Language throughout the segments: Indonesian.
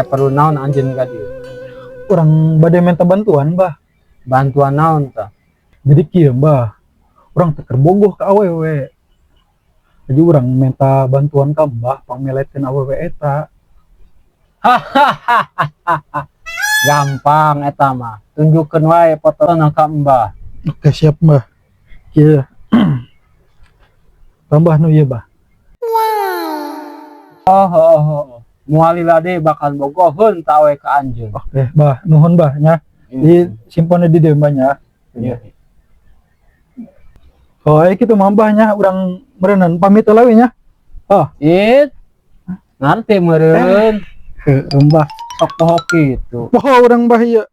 Perlu naon anjeun ka dieu? Urang bade minta bantuan, Bah. Bantuan naon tah? Jadi kieu, Bah. Urang teu keur bogoh ka awewe. Jadi urang minta bantuan ka Mbah pamiletkeun awewe eta. Gampang eta mah. Tunjukkeun wae fotona ka Mbah. Oke, siap, Mbah. Kieu. Tambah nu ieu, Bah. Oh. Moal lade bakal bogoheun ta we ka anjeun. Oke, Bah. Nuhun, Bah, nya. Di simpen di dieu, Mbah, nya. Iya. Oh, kitu mah, Mbah, nya. Urang meureunna pamit heula we nya. Oh, Nanti meureun heueuh, Mbah. sok poho kitu. Poho urang, Mbah, ieu.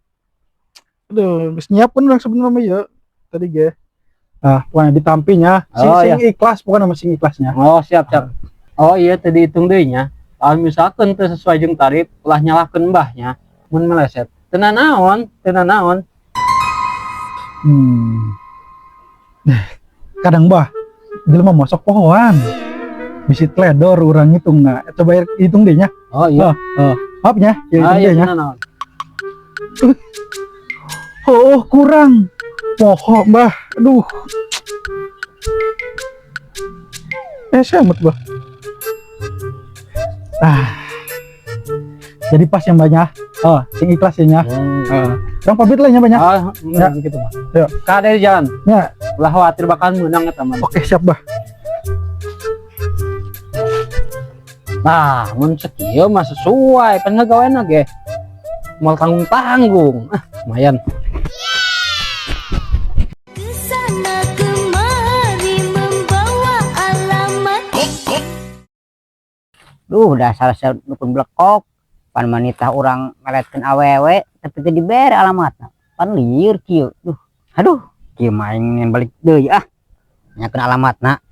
Aduh, geus nyiapkeun urang sebenarnya mah ieu. Tadi ge. Nah, pokoknya ditampinya. Sing ikhlas, pokoknya mah sing ikhlasnya. Oh, siap. Oh iya tadi hitung deui nya. Kalau misalkan teu sesuai jeung tarif, ulah nyalahkeun Mbahnya. Mun meleset. Teu naon. Kadang, Bah, jelema mah sok pohoan. Bisi teledor urang ngitungna. Coba hitung deh nya. Oh iya. Maaf nya, hitung deh nya. Naon. Oh, kurang. Poho, Mbah. Aduh. Semut, Bah. Jadi pas yang banyak. Oh, sing ikhlas ya nya. Urang pamit lah nya banyak. Ya gitu mah. Yuk. Ka dari jalan. Ya. Ulah khawatir bakal menang eta mah. Oke, siap, Bah. Nah, mun sakieu mah sesuai pan ngagaweana ge. Moal tanggung-tanggung. Lumayan. Kesana kemari membawa alamat. Dasar nukun blekok pan manitah urang meletkeun awewe tapi teu dibere alamatna pan lieur kieu. Aduh kieu main balik deui nyakeun alamatna.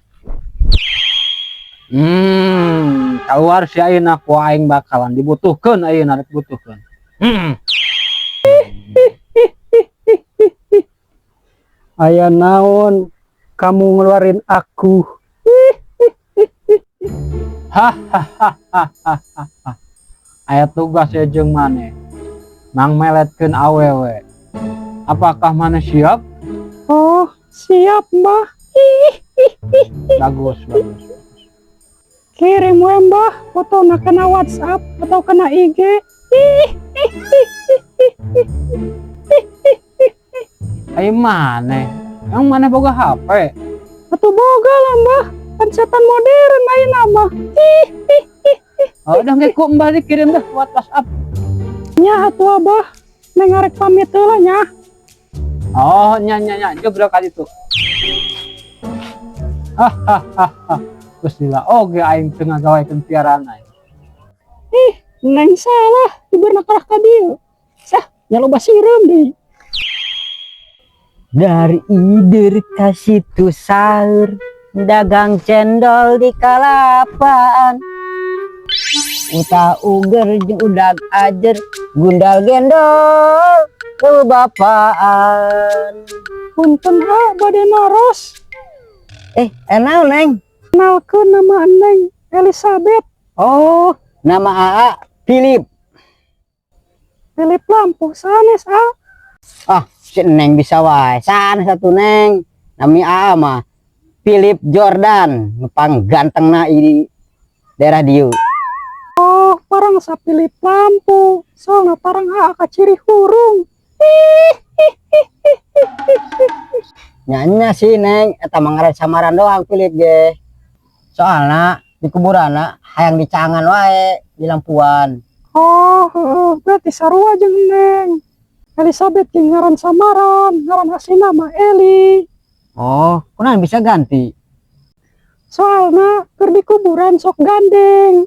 Keluar si ayeuna ku aing bakalan dibutuhkeun ayeuna rek butuhkeun. Aya naon kamu ngeluarin aku? Aya tugas ya jeung maneh. Mang meletkeun awewe. Apakah maneh siap? Oh, siap, Mbah. Bagus. Kirim we, Mbah, fotona kena WhatsApp atau kena IG. Ayo maneh. Yang maneh boga HP? Atuh boga lah, Mbah. Kan setan modern ayeuna mah. Oh, udah ge ku Mbah dikirim dah buat WhatsApp. Nya atuh, Abah. Neng arek pamit heula nya. Oh, nya jogrok ka ditu. Geus lila oge aing teu ngagawekeun piaran aing. Neng salah, ibaratna kalah ka dieu. Sah, nya loba sireum deui. Dari ider ka situ sahur dagang cendol di kalapaan. Uta uger jeung udag ajer gundal gendol kebapaan. Punten bade naros. Naon Neng? Kenalkeun nama Neng Elizabeth. Oh, nama AA Philip. Philip lampu sanes Si Neng bisa wae. Sanes satu Neng. Nami AA mah Philip Jordan, ngepang gantengna di daerah dieu. Oh, parang sa Philip lampu. Soalnya parang ka ciri hurung. Nyanya sih Neng, eta manggaran samaran doang Philip ge. Soalna di kuburana hayang dicangan wae di lampuan. Oh, berarti sarua jeung Neng. Elizabeth jeung ngaran samaran, ngaran asli nama Eli. Oh, kunaon bisa ganti? Soalna keur di kuburan sok gandeng.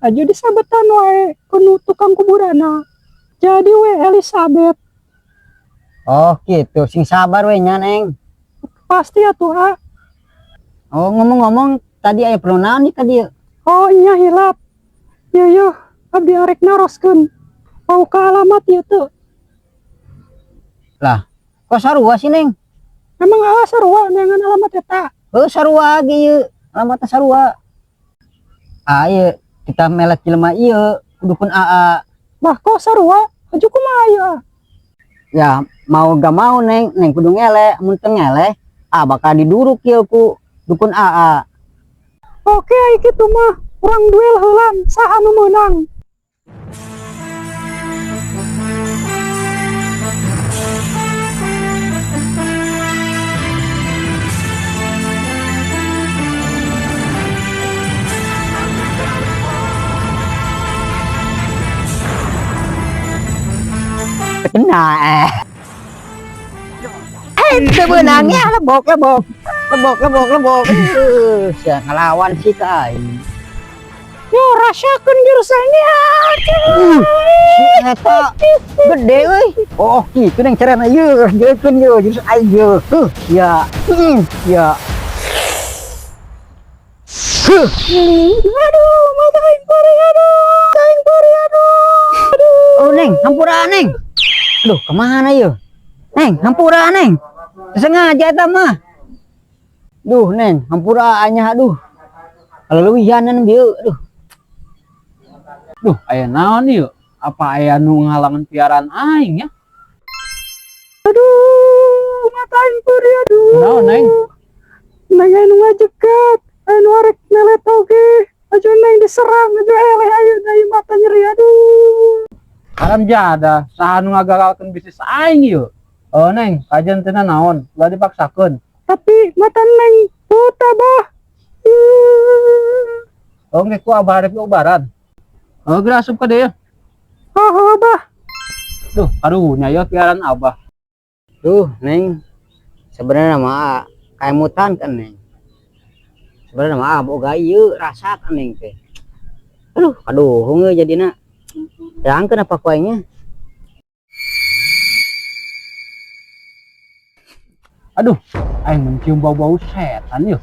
Aju disabetan wae kudu tukang kuburana. Jadi we Elizabeth. Oh, gitu. Sing sabar we nya Neng. Pasti atuh, Oh, ngomong-ngomong tadi aya perlu naon nih tadi? Oh, nya hilap. Yo, abdi arek naroskeun. Mau ke alamat ieu teu. Lah, kok sarua sih Neng? Emang sarua dengan alamat eta? Sarua ge ieu, alamatna sarua. Ayo kita melet jelema ieu dukun AA. Bah kok sarua aju kumaha ya? Ya mau gak mau neng kudu ngele, mun teu ngele bakal diduruk ieu ku dukun AA. Oke ai kitu mah urang duel heulan saha nu meunang. Kena itu benangnya lebok. Sia ngelawan si kai. Yo rasakeun jurusnya. Eta gede euy. Oh, kitu neng carana ieu, gekeun ieu jurus aing. Ya. Ya. Aduh, mata aing pari aduh. Oh, Neng, hampura Neng. Aduh, kemana yuk? Neng, hampura Neng. Sengaja eta mah. Duh, Neng, hampura anya aduh. Leuwihanan bieu, aduh. Duh, aya naon ieu? Apa aya nu ngalangan piaran aing ya? Aduh, mata aing pari aduh. Naon, Neng? Neng anu ngajegat, anu arek melet oge. Aju neng diserang, aju eleh ayo dari mata nyeri aduh. Aram jada, saha nu ngagagalkeun bisnis aing ieu? Oh, Neng, kajian teh naon? Ulah dipaksakeun. Tapi mata neng buta bah. Oh, nge ku abah arep ubaran. Oh, geura asup ka deui. Bah. Duh, karunya ya piaran abah. Duh, Neng. Sebenarnya mah kayak mutan kan, Neng. Sebenarnya mah boga ieu rasakan Neng teh. Aduh, hungeu jadina. Yang kenapa kuenya? Aduh, aing mencium bau-bau setan yuk.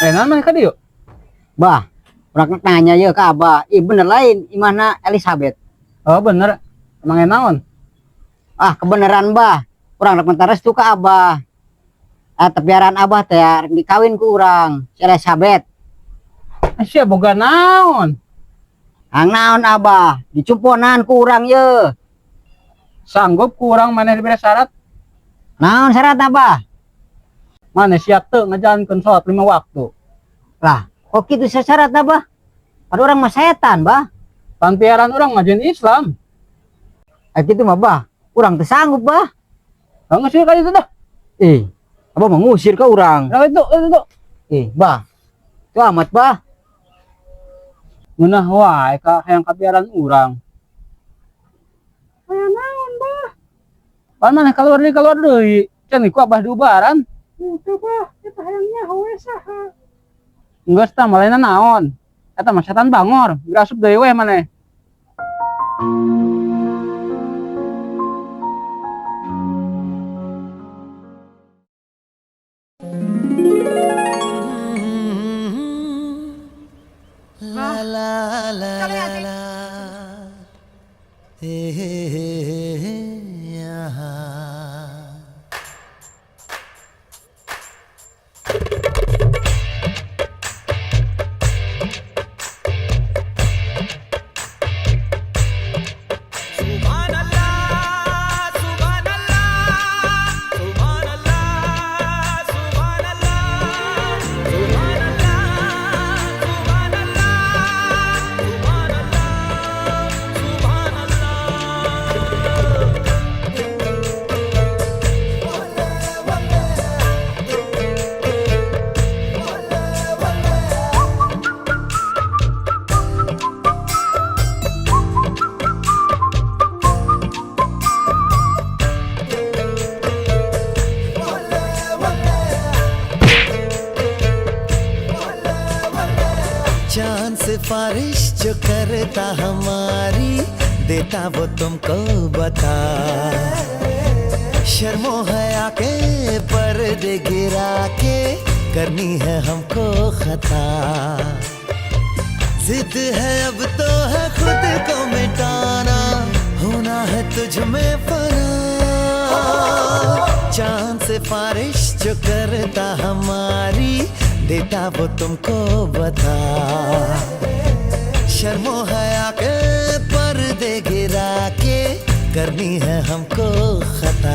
Enak ka dieu? Bah, urang nanya ya ke Abah. Bener lain, imana Elizabeth. Oh, bener. Emang naon? Kebeneran bah. Urang rek minta restu ke Abah. Tepiaran Abah teh dikawin ku urang, si Elizabeth. Sia boga naon? Naon Abah, dicumponan ku urang ye. Sanggup ku urang maneh dibere syarat? Naon syarat Abah? Maneh siap teu ngajalankeun salat 5 waktu. Lah, kok kitu syarat Abah? Ada orang mah setan, Bah. Pan piaran urang ngajian Islam. Kitu mah Bah, urang teu sanggup, Bah. Ngusir ka ditu dah. Abah mau ngusir ke urang. Nah, itu. Bah. Itu amat, Bah. Ngeunah wae ka hayang kapiaran urang. Aya naon bah? Pan maneh keluar deui. Can ku abah diubaran. Itu bah, kita hayangnya we saha. Geus tah malena naon? Eta mah setan bangor, geura asup deui we maneh. चांद सिफारिश जो करता हमारी देता वो तुमको बता शर्मो हया के पर्दे गिरा के करनी है हमको खता जिद है अब तो है खुद को मिटाना होना है तुझ में फना चांद सिफारिश जो करता हमारी देता वो तुमको बता। शर्मो हया के पर्दे गिरा के करनी है हमको खता।